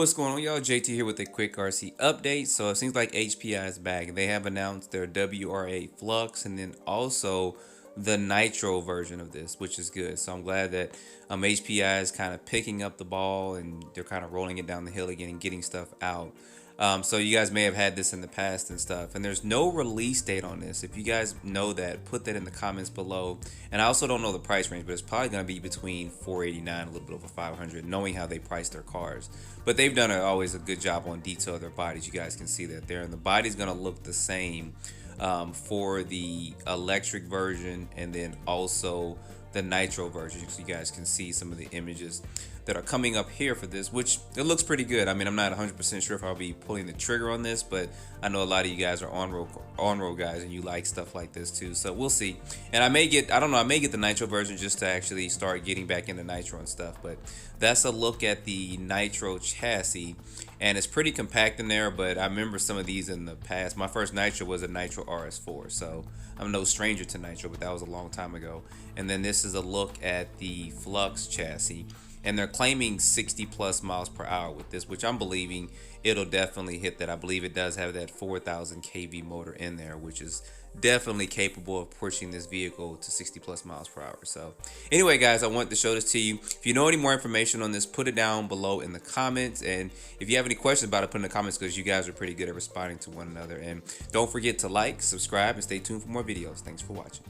What's going on, y'all? JT here with a quick RC update. So it seems like HPI is back. They have announced their WR8 Flux and then also the Nitro version of this, which is good. So I'm glad that HPI is kind of picking up the ball and they're kind of rolling it down the hill again and getting stuff out. So you guys may have had this in the past and stuff, and there's no release date on this. If you guys know that, put that in the comments below. And I also don't know the price range, but it's probably going to be between $489, a little bit over $500, knowing how they price their cars. But they've done always a good job on detail of their bodies. You guys can see that there, and the body's going to look the same for the electric version and then also the Nitro version, so you guys can see some of the images that are coming up here for this, which it looks pretty good. I mean, I'm not 100% sure if I'll be pulling the trigger on this, but I know a lot of you guys are on-road guys and you like stuff like this too, so we'll see. And I may get the Nitro version just to actually start getting back into Nitro and stuff. But that's a look at the Nitro chassis, and it's pretty compact in there, but I remember some of these in the past. My first Nitro was a Nitro RS4, so I'm no stranger to Nitro, but that was a long time ago. And then this is a look at the Flux chassis, and they're claiming 60 plus miles per hour with this, which I'm believing it'll definitely hit that. I believe it does have that 4,000 kV motor in there, which is definitely capable of pushing this vehicle to 60 plus miles per hour. So anyway, guys, I want to show this to you. If you know any more information on this, put it down below in the comments. And if you have any questions about it, put in the comments, because you guys are pretty good at responding to one another. And don't forget to like, subscribe, and stay tuned for more videos. Thanks for watching.